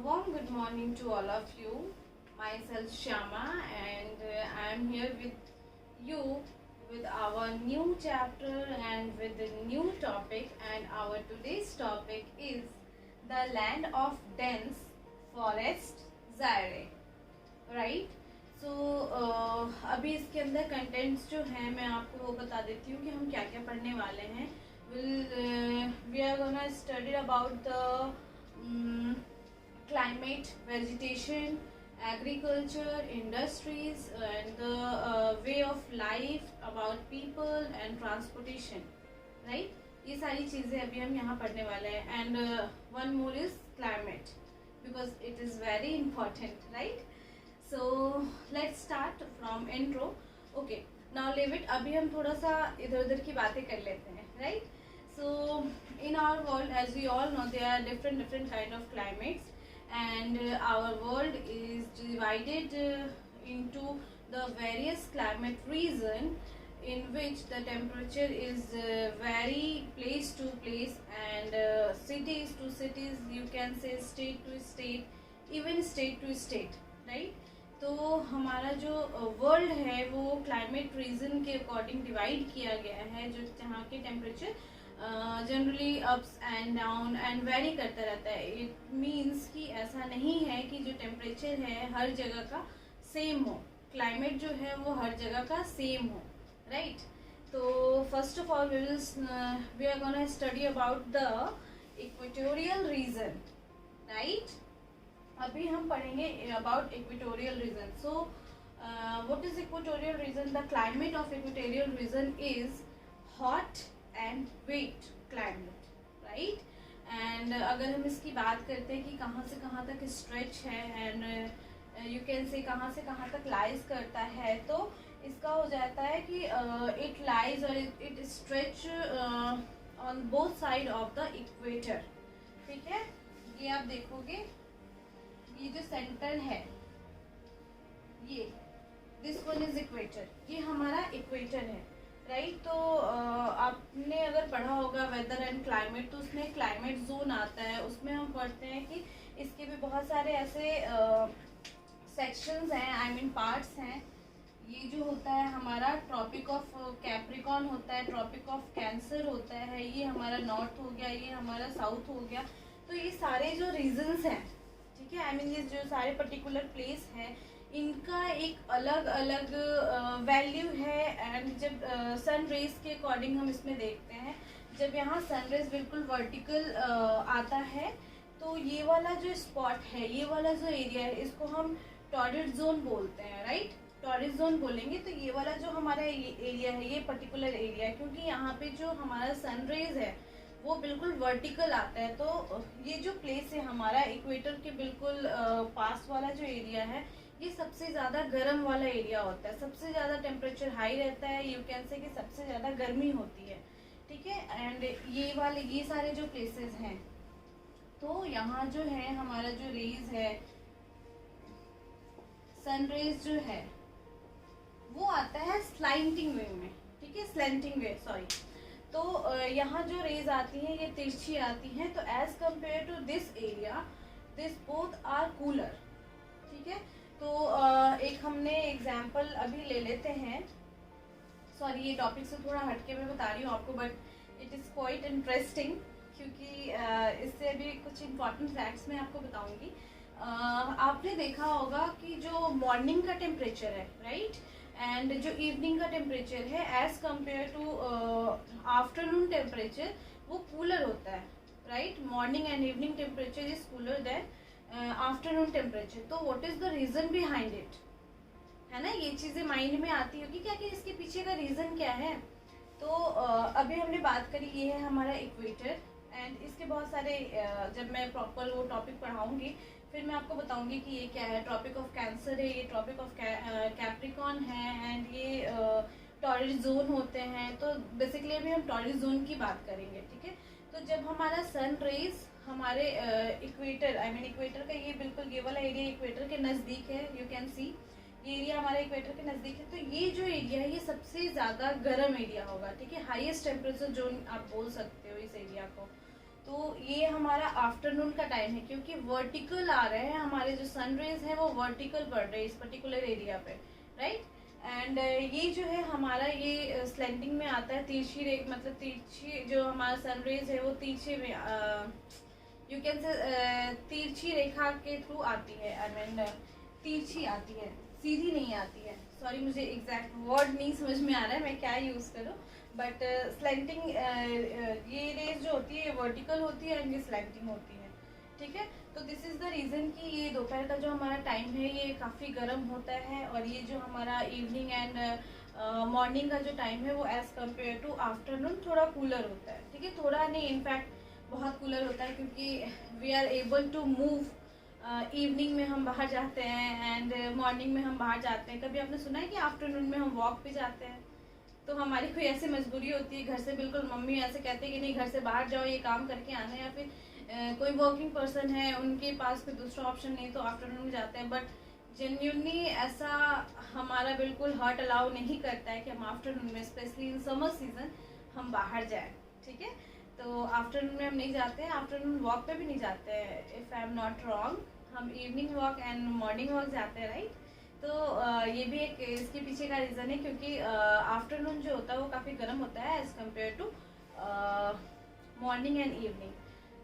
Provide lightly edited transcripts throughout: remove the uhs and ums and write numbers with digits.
warm good morning to all of you. Myself Shama and I am here with you with our new chapter and with a new topic, and our today's topic is the land of dense forest Zaire. Right? So अभी इसके अंदर contents जो हैं मैं आपको वो बता देती हूँ कि हम क्या क्या पढ़ने वाले हैं. We are gonna study about the climate, vegetation, agriculture, industries, and the way of life, about people and transportation, right? ये सारी चीज़ें अभी हम यहाँ पढ़ने वाले हैं. And one more is climate because it is very important, right? So let's start from intro. Okay, now leave it. अभी हम थोड़ा सा इधर उधर की बातें कर लेते हैं, right? So in our world, as we all know, there are different kind of climates, and our world is divided into the various climate region in which the temperature is vary place to place, and cities to cities, you can say state to state, even state to state, right? तो हमारा जो world है वो climate reason के according divide किया गया है, जो जहाँ के temperature generally ups and down and very करता रहता है. इट मीन्स कि ऐसा नहीं है कि जो टेम्परेचर है हर जगह का सेम हो, क्लाइमेट जो है वो हर जगह का सेम हो, राइट? तो first of all we are gonna study about the equatorial region, right? अभी हम पढ़ेंगे about equatorial region. So what is equatorial region? The climate of equatorial region is hot and wet climate, right? And अगर हम इसकी बात करते हैं कि कहाँ से कहाँ तक स्ट्रेच है एंड यू कैन से कहाँ तक लाइज करता है, तो इसका हो जाता है कि इट लाइज और it stretch on both side of the equator. ठीक है, ये आप देखोगे ये जो सेंटर है ये दिस वन इज इक्वेटर, ये हमारा इक्वेटर है, राइट? तो आपने अगर पढ़ा होगा वेदर एंड क्लाइमेट, तो उसमें क्लाइमेट जोन आता है, उसमें हम पढ़ते हैं कि इसके भी बहुत सारे ऐसे सेक्शंस हैं, आई मीन पार्ट्स हैं. ये जो होता है हमारा ट्रॉपिक ऑफ कैप्रिकॉन होता है, ट्रॉपिक ऑफ कैंसर होता है, ये हमारा नॉर्थ हो गया, ये हमारा साउथ हो गया. तो ये सारे जो रीजन्स हैं, ठीक है, आई मीन ये जो सारे पर्टिकुलर प्लेस हैं, इनका एक अलग अलग वैल्यू है. एंड जब सन रेज के अकॉर्डिंग हम इसमें देखते हैं, जब यहाँ सन रेज बिल्कुल वर्टिकल आता है, तो ये वाला जो स्पॉट है, ये वाला जो एरिया है, इसको हम टॉरिड जोन बोलते हैं, राइट? टॉरिड जोन बोलेंगे. तो ये वाला जो हमारा एरिया है, ये पर्टिकुलर एरिया है, क्योंकि यहाँ पे जो हमारा सन रेज है वो बिल्कुल वर्टिकल आता है. तो ये जो प्लेस है हमारा इक्वेटर के बिल्कुल पास वाला जो एरिया है, ये सबसे ज़्यादा गर्म वाला एरिया होता है, सबसे ज़्यादा टेम्परेचर हाई रहता है, यू कैन से कि सबसे ज़्यादा गर्मी होती है, ठीक है. एंड ये सारे जो प्लेसेस हैं, तो यहाँ जो है हमारा जो रेज है, सन रेज जो है वो आता है स्लाइंटिंग वे में, ठीक है, स्लैंटिंग वे, सॉरी. तो यहाँ जो रेज आती हैं ये तिरछी आती हैं. तो as compare to this area, this both are cooler, ठीक है. तो एक हमने एग्जाम्पल अभी ले लेते हैं. सॉरी, ये टॉपिक से थोड़ा हटके मैं बता रही हूँ आपको, but it is quite interesting, क्योंकि इससे अभी कुछ इम्पॉर्टेंट फैक्ट्स मैं आपको बताऊँगी. आपने देखा होगा कि जो मॉर्निंग का टेम्परेचर है, राइट, एंड जो इवनिंग का टेम्परेचर है as compare to afternoon temperature, वो कूलर होता है, right? Morning and evening temperature is cooler than afternoon temperature. तो what is the reason behind it, है ना? ये चीज़ें माइंड में आती होगी क्या कि इसके पीछे का रीज़न क्या है. तो अभी हमने बात करी, ये है हमारा इक्वेटर, एंड इसके बहुत सारे जब मैं प्रॉपर वो टॉपिक पढ़ाऊँगी फिर मैं आपको बताऊंगी कि ये क्या है. ट्रॉपिक ऑफ कैंसर है, ये ट्रॉपिक ऑफ कैप्रिकॉन है, एंड ये टॉरिड जोन होते हैं. तो बेसिकली अभी हम टॉरिड जोन की बात करेंगे, ठीक है. तो जब हमारा सन रेज हमारे इक्वेटर, आई मीन इक्वेटर का ये बिल्कुल ये वाला एरिया इक्वेटर के नज़दीक है, यू कैन सी ये एरिया हमारे इक्वेटर के नज़दीक है. तो ये जो एरिया है ये सबसे ज़्यादा गर्म एरिया होगा, ठीक है, हाईएस्ट टेम्परेचर जोन आप बोल सकते हो इस एरिया को. तो ये हमारा आफ्टरनून का टाइम है, क्योंकि वर्टिकल आ रहे हैं हमारे जो सन रेज है वो वर्टिकल पड़ रहे हैं इस पर्टिकुलर एरिया पे, राइट। एंड ये जो है हमारा ये स्लैंटिंग में आता है, तिरछी रे मतलब तिरछी जो हमारा सन रेज है वो तिरछे में यू कैन से तिरछी रेखा के थ्रू आती है। आई मीन तिरछी आती है, सीधी नहीं आती है। सॉरी, मुझे एग्जैक्ट वर्ड नहीं समझ में आ रहा है मैं क्या यूज़ करूँ, बट स्लैंटिंग ये रेज जो होती है वर्टिकल होती है एंड ये स्लैंटिंग होती है, ठीक है। तो दिस इज़ द रीज़न कि ये दोपहर का जो हमारा टाइम है ये काफ़ी गर्म होता है, और ये जो हमारा इवनिंग एंड मॉर्निंग का जो टाइम है वो एज़ कम्पेयर टू आफ्टरनून थोड़ा कूलर होता है, ठीक है। थोड़ा नहीं, इनफैक्ट बहुत कूलर होता है, क्योंकि we are able to move. Evening में हम बाहर जाते हैं एंड मॉर्निंग में हम बाहर जाते हैं। कभी आपने सुना है कि आफ्टरनून में हम वॉक पे जाते हैं? तो हमारी कोई ऐसी मजबूरी होती है घर से, बिल्कुल मम्मी ऐसे कहते हैं कि नहीं घर से बाहर जाओ, ये काम करके आना है, या फिर कोई वर्किंग पर्सन है उनके पास कोई दूसरा ऑप्शन नहीं तो आफ्टरनून में जाते हैं। बट जेन्यूनली ऐसा हमारा बिल्कुल हार्ट अलाउ नहीं करता है कि हम आफ्टरनून में, स्पेशली इन समर सीजन, हम बाहर जाएं, ठीक है। तो आफ्टरनून में हम नहीं जाते हैं, आफ्टरनून वॉक पे भी नहीं जाते हैं, if I am not wrong. हम evening walk and morning walk जाते हैं, राइट। तो ये भी एक इसके पीछे का रीज़न है, क्योंकि आफ्टरनून जो होता है वो काफ़ी गर्म होता है as compare to morning and evening.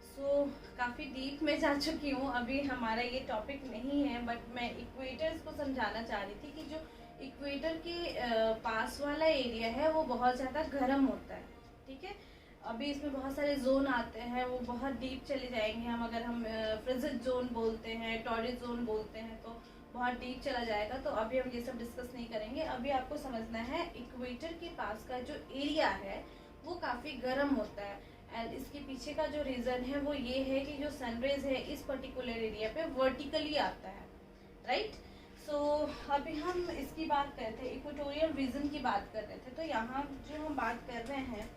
So काफ़ी डीप में जा चुकी हूँ, अभी हमारा ये टॉपिक नहीं है, बट मैं इक्वेटर्स को समझाना चाह रही थी कि जो इक्वेटर के पास वाला एरिया है वो बहुत ज़्यादा गर्म होता है, ठीक है। अभी इसमें बहुत सारे जोन आते हैं, वो बहुत डीप चले जाएंगे हम, अगर हम फ्रिजिड जोन बोलते हैं, टॉरिड जोन बोलते हैं, तो बहुत डीप चला जाएगा। तो अभी हम ये सब डिस्कस नहीं करेंगे। अभी आपको समझना है इक्वेटर के पास का जो एरिया है वो काफ़ी गर्म होता है, एंड इसके पीछे का जो रीज़न है वो ये है कि जो सनरेज है इस पर्टिकुलर एरिया पे वर्टिकली आता है, राइट। सो अभी हम इसकी बात करते हैं, इक्वेटोरियल रीजन की बात कर रहे थे। तो यहाँ जो हम बात कर रहे हैं,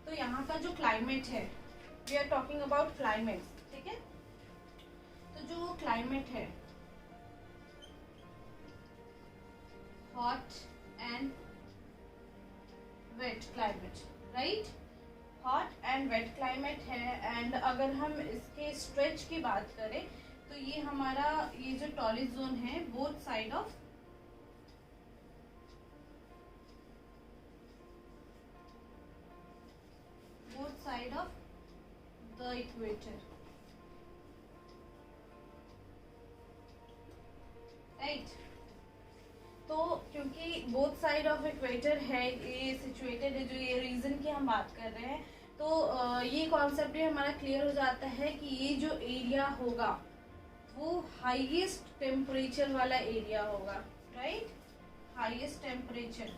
तो यहाँ का जो क्लाइमेट है, we are talking about climate, ठीक है। तो जो क्लाइमेट है, hot and wet climate, right, hot and wet climate है। एंड अगर हम इसके स्ट्रेच की बात करें तो ये हमारा ये जो टॉरिड जोन है both side of the equator, right. तो क्योंकि बोथ साइड ऑफ इक्वेटर है ये सिचुएटेड है, जो ये रीजन की हम बात कर रहे हैं, तो ये कॉन्सेप्ट भी हमारा क्लियर हो जाता है कि ये जो एरिया होगा वो हाईएस्ट टेम्परेचर वाला एरिया होगा, right. Highest temperature,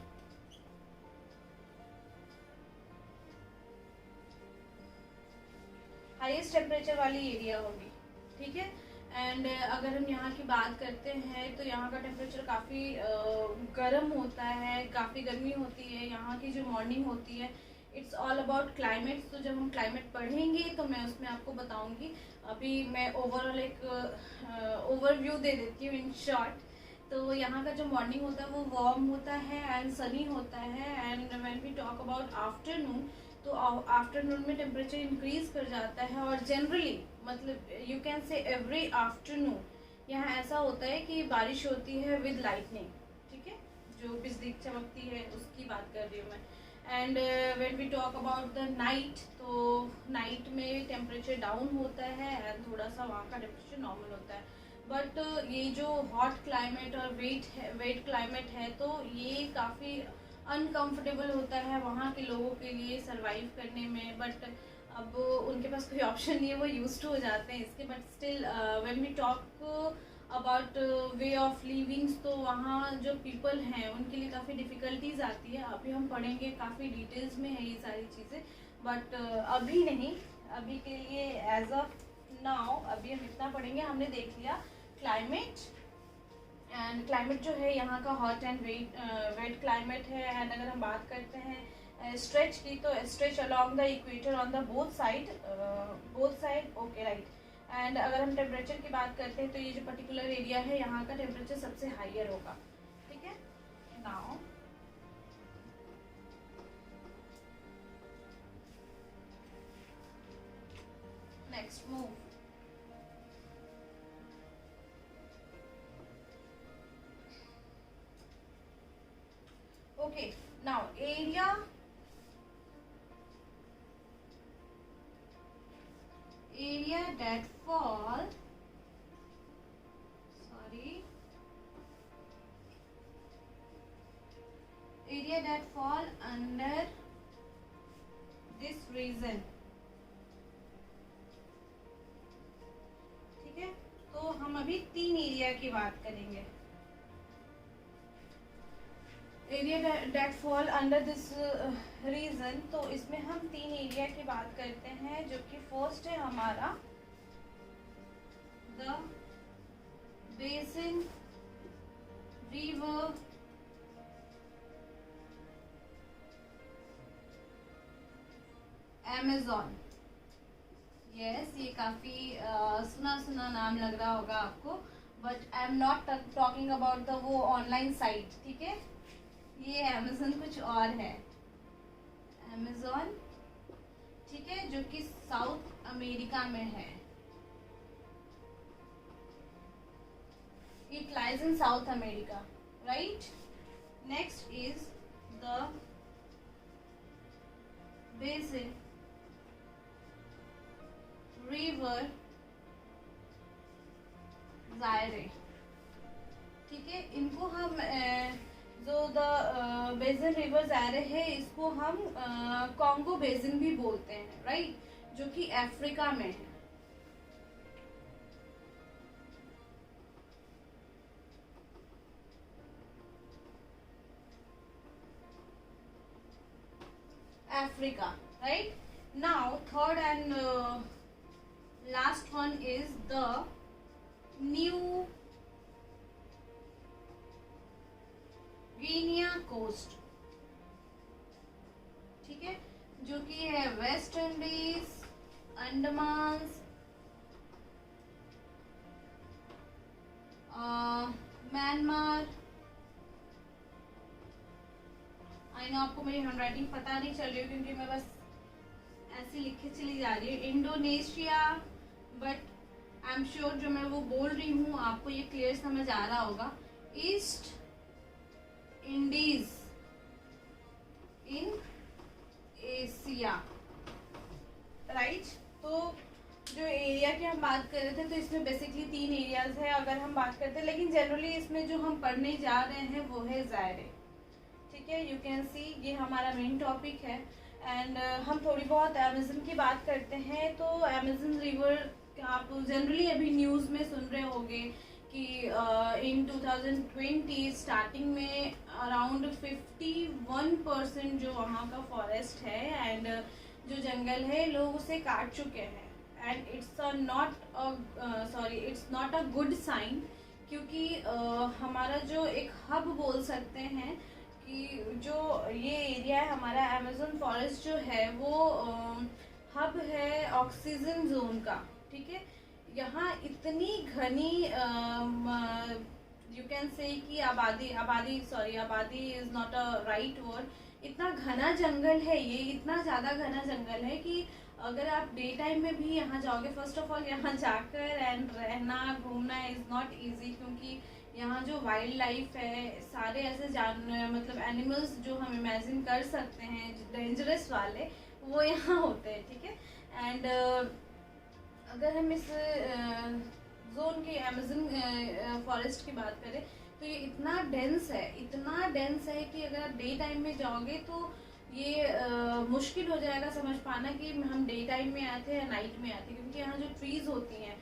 highest temperature वाली एरिया होगी, ठीक है। एंड अगर हम यहाँ की बात करते हैं तो यहाँ का टेम्परेचर काफ़ी गर्म होता है, काफ़ी गर्मी होती है। यहाँ की जो मॉर्निंग होती है, इट्स ऑल अबाउट क्लाइमेट। तो जब हम क्लाइमेट पढ़ेंगे तो मैं उसमें आपको बताऊंगी। अभी मैं ओवरऑल एक ओवरव्यू दे देती हूँ इन शॉर्ट। तो यहाँ का जो मॉर्निंग होता है वो वार्म होता है एंड सनी होता है। And when we talk about afternoon, तो आफ्टरनून में टेम्परेचर इंक्रीज कर जाता है, और जनरली मतलब you can say every afternoon यहाँ ऐसा होता है कि बारिश होती है विद लाइटनिंग, ठीक है, जो बिजली चमकती है उसकी बात कर रही हूँ मैं। And when we talk about the night, तो नाइट में टेम्परेचर डाउन होता है एंड थोड़ा सा वहाँ का टेम्परेचर नॉर्मल होता है। बट ये जो हॉट क्लाइमेट और वेट क्लाइमेट है, तो ये काफ़ी अनकंफर्टेबल होता है वहाँ के लोगों के लिए सरवाइव करने में। बट अब उनके पास कोई ऑप्शन नहीं है, वो यूज्ड हो जाते हैं इसके। But still when we talk about way of livings, तो वहाँ जो पीपल हैं उनके लिए काफ़ी डिफ़िकल्टीज आती है। अभी हम पढ़ेंगे, काफ़ी डिटेल्स में है ये सारी चीज़ें, बट अभी नहीं। अभी के लिए एज ऑफ नाउ अभी हम इतना पढ़ेंगे। हमने देख लिया क्लाइमेट, एंड क्लाइमेट जो है यहाँ का हॉट एंड वेट क्लाइमेट है। एंड अगर हम बात करते हैं स्ट्रेच की, तो stretch along the equator on the both side, okay, right. And अगर हम टेम्परेचर की बात करते हैं तो ये जो पर्टिकुलर एरिया है यहाँ का टेम्परेचर सबसे हाइयर होगा, ठीक है। Now next move. Okay, now area that fall, sorry, area that fall under this region. ठीक है, तो हम अभी 3 एरिया की बात करेंगे. Area that fall under this region, तो इसमें हम 3 एरिया की बात करते हैं, जो कि फर्स्ट है हमारा the basin river Amazon. Yes, ये काफी सुना सुना नाम लग रहा होगा आपको, but I am not talking about the वो ऑनलाइन साइट. ठीक है, ये अमेज़न कुछ और है. अमेज़न, ठीक है, जो कि साउथ अमेरिका में है. It lies in south America, right. Next is the basin river जायरे. ठीक है, इनको हम जो द बेसिन रिवर जायरे है, इसको हम कॉन्गो बेसिन भी बोलते हैं, राइट, जो कि अफ्रीका में है. Africa, right. Now third and last one is the New Guinea coast. ठीक है, जो कि है West Indies, Andaman, Myanmar. I know आपको मेरी हैंडराइटिंग पता नहीं चल रही है, क्योंकि मैं बस ऐसे लिखे चली जा रही हूँ. Indonesia, but I am sure जो मैं वो बोल रही हूँ आपको ये क्लियर समझ आ रहा होगा. East Indies in Asia, right. तो जो एरिया की हम बात कर रहे थे, तो इसमें बेसिकली 3 एरियाज है अगर हम बात करते हैं, लेकिन जनरली इसमें जो हम पढ़ने जा रहे हैं वो है जायरे. ठीक है, यू कैन सी ये हमारा मेन टॉपिक है. एंड हम थोड़ी बहुत अमेज़न की बात करते हैं. तो अमेज़न रिवर आप जनरली अभी न्यूज़ में सुन रहे होंगे कि इन 2020 स्टार्टिंग में अराउंड 51% जो वहाँ का फॉरेस्ट है एंड जो जंगल है, लोग उसे काट चुके हैं. And it's not a good sign, क्योंकि हमारा जो एक हब बोल सकते हैं कि जो ये एरिया है हमारा अमेज़न फॉरेस्ट जो है वो हब है ऑक्सीजन जोन का. ठीक है, यहाँ इतनी घनी यू कैन से कि आबादी is not a right word. इतना घना जंगल है ये, इतना ज़्यादा घना जंगल है कि अगर आप डे टाइम में भी यहाँ जाओगे, फर्स्ट ऑफ ऑल यहाँ जाकर एंड रहना घूमना इज़ नॉट इजी, क्योंकि यहाँ जो वाइल्ड लाइफ है, सारे ऐसे मतलब एनिमल्स जो हम इमेजिन कर सकते हैं डेंजरस वाले, वो यहाँ होते हैं. ठीक है, एंड अगर हम इस जोन के अमेज़न फॉरेस्ट की बात करें, तो ये इतना डेंस है कि अगर आप डे टाइम में जाओगे तो ये मुश्किल हो जाएगा समझ पाना कि हम डे टाइम में आए थे या नाइट में आए थे, क्योंकि यहाँ जो ट्रीज़ होती हैं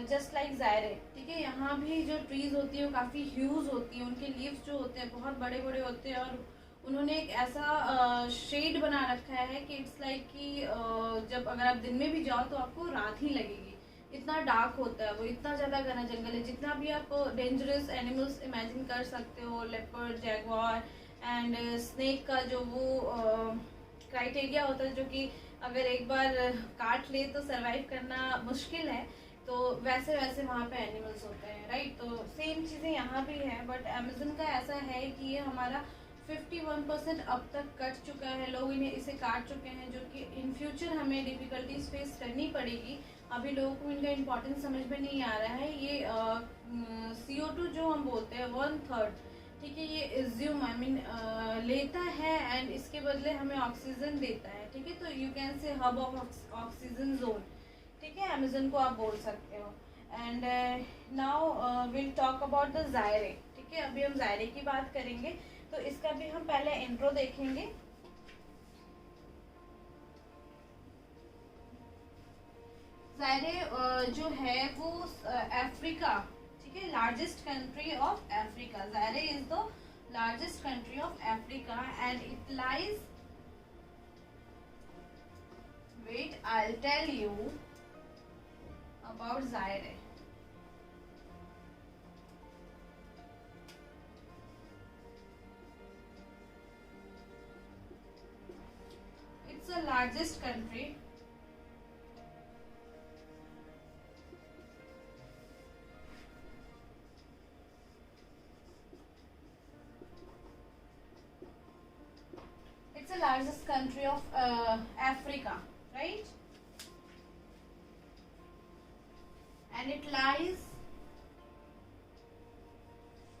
जस्ट लाइक जायरे. ठीक है, यहाँ भी जो ट्रीज़ होती है वो काफ़ी ह्यूज होती है, उनके लीव्स जो होते हैं बहुत बड़े बड़े होते हैं, और उन्होंने एक ऐसा शेड बना रखा है कि इट्स लाइक कि जब अगर आप दिन में भी जाओ तो आपको रात ही लगेगी, इतना डार्क होता है वो. इतना ज़्यादा घना जंगल है, जितना भी आप डेंजरस एनिमल्स इमेजिन कर सकते हो, लेपर्ड, जैगुआर एंड स्नेक का जो वो क्राइटेरिया होता है, जो कि अगर एक बार काट ले तो सरवाइव करना मुश्किल है, तो वैसे वहाँ पे एनिमल्स होते हैं, राइट. तो सेम चीज़ें यहाँ भी है, बट अमेज़न का ऐसा है कि ये हमारा 51% अब तक कट चुका है, लोग इन्हें इसे काट चुके हैं, जो कि इन फ्यूचर हमें डिफ़िकल्टीज फेस करनी पड़ेगी। अभी लोगों को इनका इम्पोर्टेंस समझ में नहीं आ रहा है। ये CO2 जो हम बोलते हैं 1/3, ठीक है, ये एज्यूम लेता है एंड इसके बदले हमें ऑक्सीजन देता है, ठीक है। तो यू कैन से हब ऑफ ऑक्सीजन जोन, ठीक है, अमेजन को आप बोल सकते हो। And now will talk about the जायरे, ठीक है। अभी हम जायरे की बात करेंगे, तो इसका भी हम पहले इंट्रो देखेंगे। जायरे जो है वो अफ्रीका, ठीक है, largest country of Africa. Zaire is the largest country of Africa and it lies, wait I will tell you about Zaire. It's the largest country. It's the largest country of Africa, right? And it lies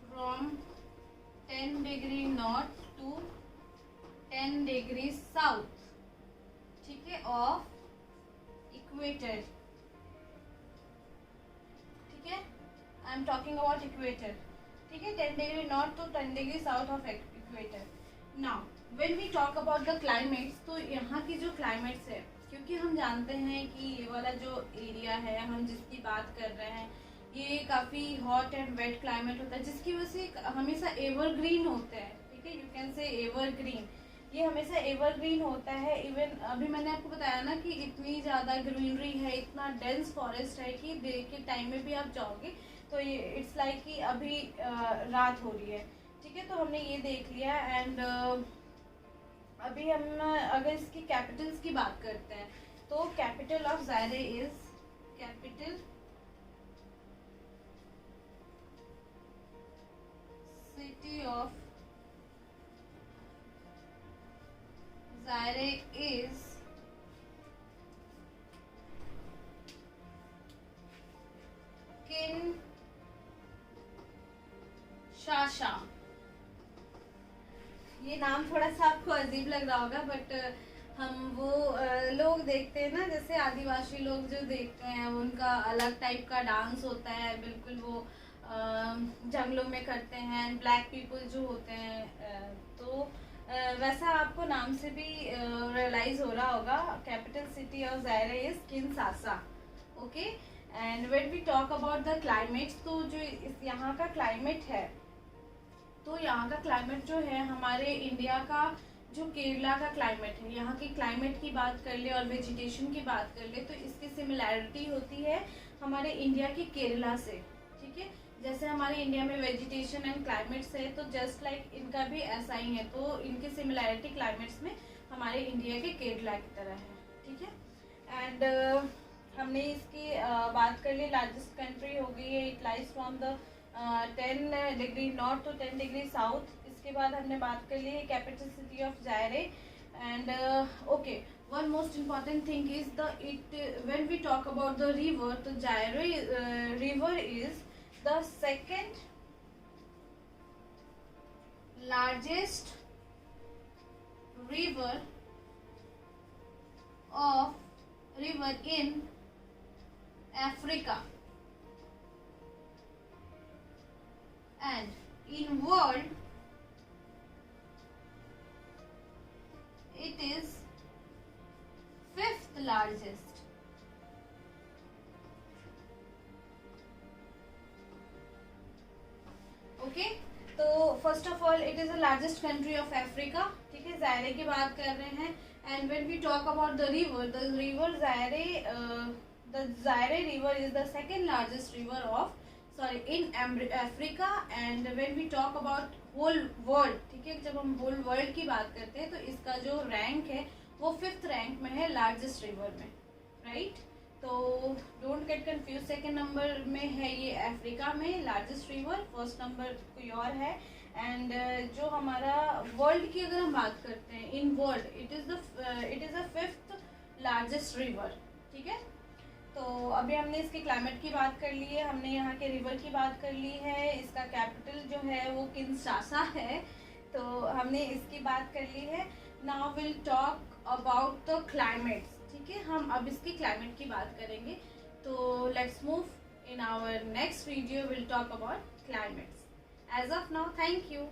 from 10 degree north to 10 degrees south, ठीक है, of equator, ठीक है। I am talking about equator, ठीक है, 10 degree north to 10 degree south of equator. Now when we talk about the climates, तो यहाँ की जो क्लाइमेट्स है, क्योंकि हम जानते हैं कि ये वाला जो एरिया है हम जिसकी बात कर रहे हैं, ये काफ़ी हॉट एंड वेट क्लाइमेट होता है, जिसकी वजह से हमेशा एवरग्रीन होते हैं, ठीक है, यू कैन से एवरग्रीन, ये हमेशा एवरग्रीन होता है। इवन अभी मैंने आपको बताया ना कि इतनी ज़्यादा ग्रीनरी है, इतना डेंस फॉरेस्ट है कि डे के टाइम में भी आप जाओगे तो ये इट्स लाइक कि अभी रात हो रही है, ठीक है। तो हमने ये देख लिया एंड अभी हम अगर इसकी कैपिटल्स की बात करते हैं, तो capital of Zaire is, capital city of Zaire is Kinshasa। ये नाम थोड़ा सा आपको अजीब लग रहा होगा, बट हम वो लोग देखते हैं ना, जैसे आदिवासी लोग जो देखते हैं, उनका अलग टाइप का डांस होता है, बिल्कुल वो जंगलों में करते हैं, ब्लैक पीपल जो होते हैं, तो वैसा आपको नाम से भी रियलाइज हो रहा होगा। Capital city of Zaire is Kinshasa, okay. And when we talk about the climates, तो जो इस यहाँ का क्लाइमेट है, तो यहाँ का क्लाइमेट जो है हमारे इंडिया का जो केरला का क्लाइमेट है, यहाँ की क्लाइमेट की बात कर ले और वेजिटेशन की बात कर ले, तो इसकी सिमिलैरिटी होती है हमारे इंडिया के केरला से, ठीक है। जैसे हमारे इंडिया में वेजिटेशन एंड क्लाइमेट्स है, तो जस्ट लाइक इनका भी ऐसा ही है, तो इनकी सिमिलैरिटी क्लाइमेट्स में हमारे इंडिया के केरला की तरह है, ठीक है। एंड हमने इसकी बात कर ली, लार्जेस्ट कंट्री हो गई है, it lies from the 10 degree north to 10 degree south. इसके बाद हमने बात कर ली है capital city of Zaire. And okay, one most important thing is when we talk about the river, the Zaire river is the second largest river in Africa, and in world it is 5th largest. Okay, तो first of all it is the largest country of Africa, ठीक है, Zaire की बात कर रहे हैं। And when we talk about the river Zaire, the Zaire river is the second largest river of in Africa. And when we talk about whole world, ठीक है, जब हम होल वर्ल्ड की बात करते हैं तो इसका जो रैंक है वो 5th रैंक में है लार्जेस्ट रिवर में, राइट। तो don't get confuse, second number में है ये अफ्रीका में लार्जेस्ट रिवर, फर्स्ट नंबर कोई और है। एंड जो हमारा वर्ल्ड की अगर हम बात करते हैं, in world it is the 5th largest river, ठीक है। तो अभी हमने इसके क्लाइमेट की बात कर ली है, हमने यहाँ के रिवर की बात कर ली है, इसका कैपिटल जो है वो किंशासा है, तो हमने इसकी बात कर ली है। Now will talk about the climates, ठीक है। हम अब इसके क्लाइमेट की बात करेंगे, तो let's move in our next video, will talk about climates. As of now, thank you.